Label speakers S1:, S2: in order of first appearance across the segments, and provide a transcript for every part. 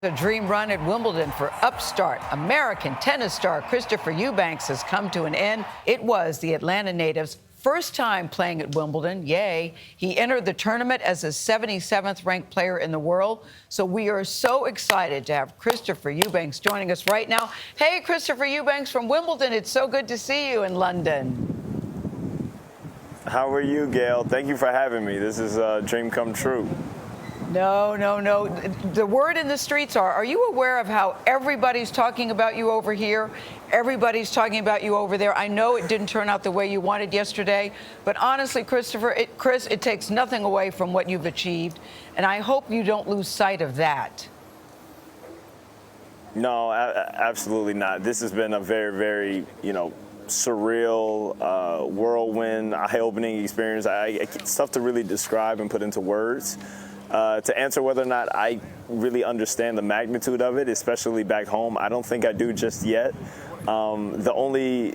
S1: The dream run at Wimbledon for Upstart American tennis star Christopher Eubanks has come to an end. It was the Atlanta native's first time playing at Wimbledon. Yay. He entered the tournament as the 77th ranked player in the world. So we are so excited to have Christopher Eubanks joining us right now. Hey, Christopher Eubanks from Wimbledon. It's so good to see you in London.
S2: How are you, Gayle? Thank you for having me. This is a dream come true.
S1: No. The word in the streets are you aware of how everybody's talking about you over here? Everybody's talking about you over there. I know it didn't turn out the way you wanted yesterday, but honestly, Chris, it takes nothing away from what you've achieved, and I hope you don't lose sight of that.
S2: No, absolutely not. This has been a very, very, surreal, whirlwind, eye-opening experience. It's tough to really describe and put into words. To answer whether or not I really understand the magnitude of it, especially back home, I don't think I do just yet. The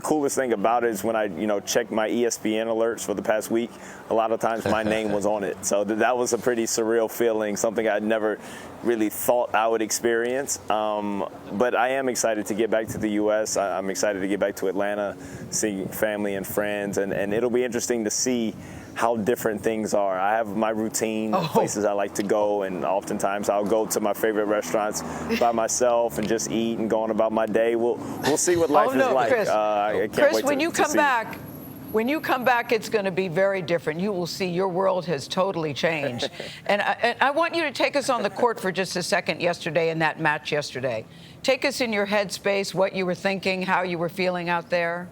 S2: coolest thing about it is when I, check my ESPN alerts for the past week, a lot of times my name was on it. So that was a pretty surreal feeling, something I'd never really thought I would experience. But I am excited to get back to the U.S. I'm excited to get back to Atlanta, see family and friends, and it'll be interesting to see how different things are. I have my routine, places I like to go, and oftentimes I'll go to my favorite restaurants by myself and just eat and go on about my day. We'll see what life is like.
S1: Chris,
S2: I can't
S1: Chris,
S2: wait
S1: when you come
S2: see.
S1: back, it's going to be very different. You will see your world has totally changed. and I want you to take us on the court for just a second yesterday in that match yesterday. Take us in your headspace, what you were thinking, how you were feeling out there.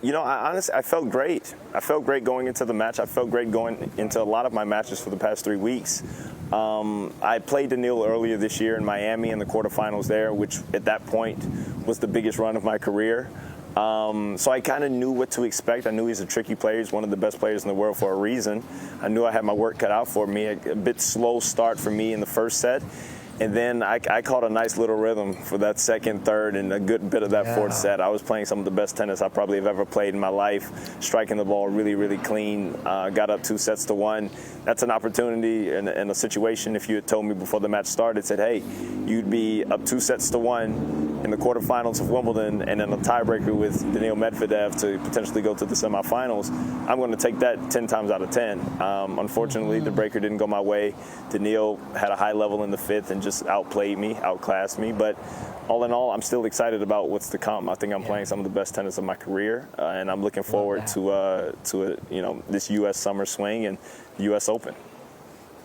S2: I felt great. I felt great going into the match. I felt great going into a lot of my matches for the past 3 weeks. I played Daniil earlier this year in Miami in the quarterfinals there, which at that point was the biggest run of my career. So I kind of knew what to expect. I knew he's a tricky player. He's one of the best players in the world for a reason. I knew I had my work cut out for me. A bit slow start for me in the first set. And then I caught a nice little rhythm for that second, third, and a good bit of that fourth set. I was playing some of the best tennis I probably have ever played in my life, striking the ball really, really clean, got up 2-1. That's an opportunity in a situation. If you had told me before the match started, said, hey, you'd be up 2-1 in the quarterfinals of Wimbledon and in a tiebreaker with Daniil Medvedev to potentially go to the semifinals, I'm going to take that 10 times out of 10. Unfortunately, the breaker didn't go my way. Daniil had a high level in the fifth and just outplayed me, outclassed me. But all in all, I'm still excited about what's to come. I think I'm playing some of the best tennis of my career, and I'm looking forward to this U.S. summer swing and the U.S. Open.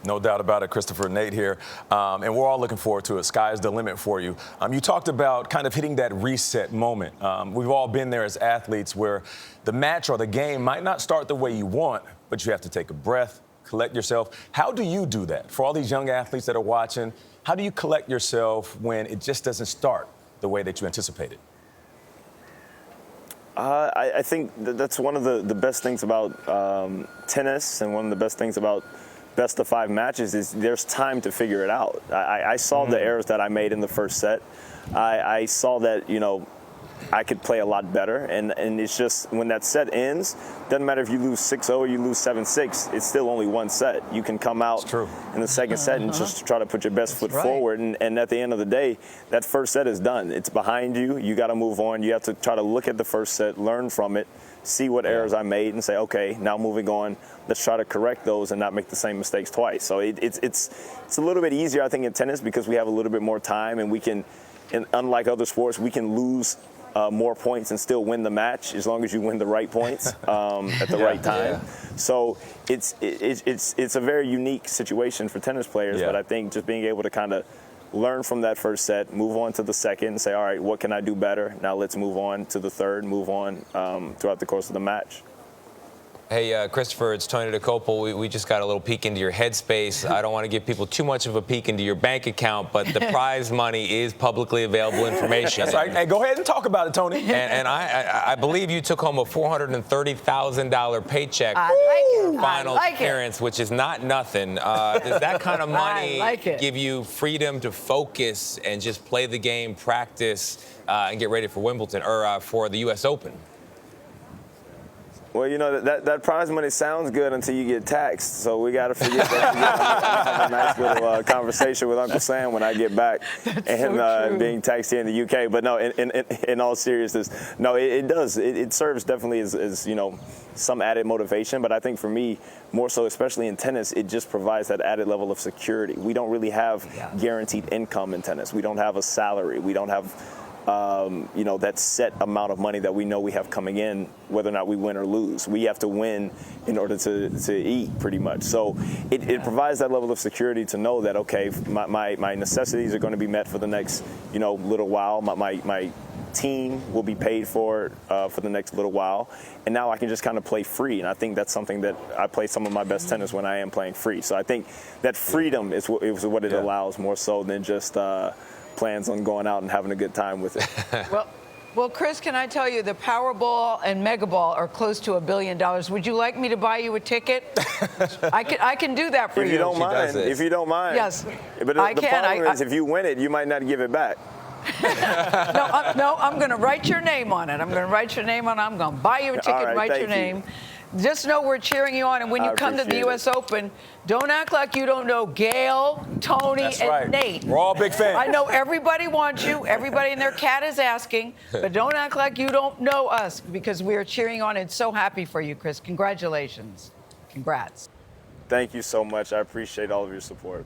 S3: No doubt about it. Christopher, Nate here. And we're all looking forward to it. Sky's the limit for you. You talked about kind of hitting that reset moment. We've all been there as athletes where the match or the game might not start the way you want, but you have to take a breath, collect yourself. How do you do that? For all these young athletes that are watching, how do you collect yourself when it just doesn't start the way that you anticipated?
S2: I think that's one of the best things about tennis, and one of the best things about best of 5 matches is there's time to figure it out. I saw the errors that I made in the first set. I saw that, I could play a lot better, and it's just when that set ends, doesn't matter if you lose 6-0 or you lose 7-6, it's still only one set. You can come out in the second set and just try to put your best foot forward, and at the end of the day, that first set is done. It's behind you. You got to move on. You have to try to look at the first set, learn from it, see what errors I made, and say, okay, now moving on, let's try to correct those and not make the same mistakes twice. So it's a little bit easier, I think, in tennis because we have a little bit more time, and we can, and unlike other sports, we can lose more points and still win the match as long as you win the right points at the right time. So it's a very unique situation for tennis players, but I think just being able to kind of learn from that first set, move on to the second, and say, all right, what can I do better? Now let's move on to the third, move on throughout the course of the match.
S4: Hey, Christopher, it's Tony Dokoupil. We just got a little peek into your headspace. I don't want to give people too much of a peek into your bank account, but the prize money is publicly available information.
S3: That's right. Hey, go ahead and talk about it, Tony.
S4: And I believe you took home a $430,000 paycheck final appearance, which is not nothing. Does that kind of money give you freedom to focus and just play the game, practice, and get ready for Wimbledon or for the U.S. Open?
S2: Well, you know, that prize money sounds good until you get taxed. So we got to forget that. I'm gonna have a nice little conversation with Uncle Sam when I get back and being taxed here in the UK. But no, in all seriousness, no, it does. It serves definitely as, you know, some added motivation. But I think for me, more so, especially in tennis, it just provides that added level of security. We don't really have guaranteed income in tennis. We don't have a salary. We don't have you know, that set amount of money that we know we have coming in, whether or not we win or lose. We have to win in order to eat, pretty much. So it provides that level of security to know that, okay, my necessities are going to be met for the next, you know, little while. My team will be paid for the next little while, and now I can just kind of play free. And I think that's something that I play some of my best tennis when I am playing free. So I think that freedom is what it allows, more so than just plans on going out and having a good time with it.
S1: Well, Chris, can I tell you, the Powerball and Mega Ball are close to $1 billion. Would you like me to buy you a ticket? I can do do for
S2: you. If you don't mind. If you don't mind.
S1: Yes,
S2: but the problem is, if you win it, you might not give it back.
S1: No, I'm going to write your name on it. I'm going to write your name on it. I'm going to buy you a ticket, write your name. Just know we're cheering you on. And when you come to the U.S. Open, don't act like you don't know Gayle, Tony, and Nate.
S3: We're all big fans.
S1: I know everybody wants you. Everybody and their cat is asking. But don't act like you don't know us, because we are cheering on and so happy for you, Chris. Congratulations. Congrats.
S2: Thank you so much. I appreciate all of your support.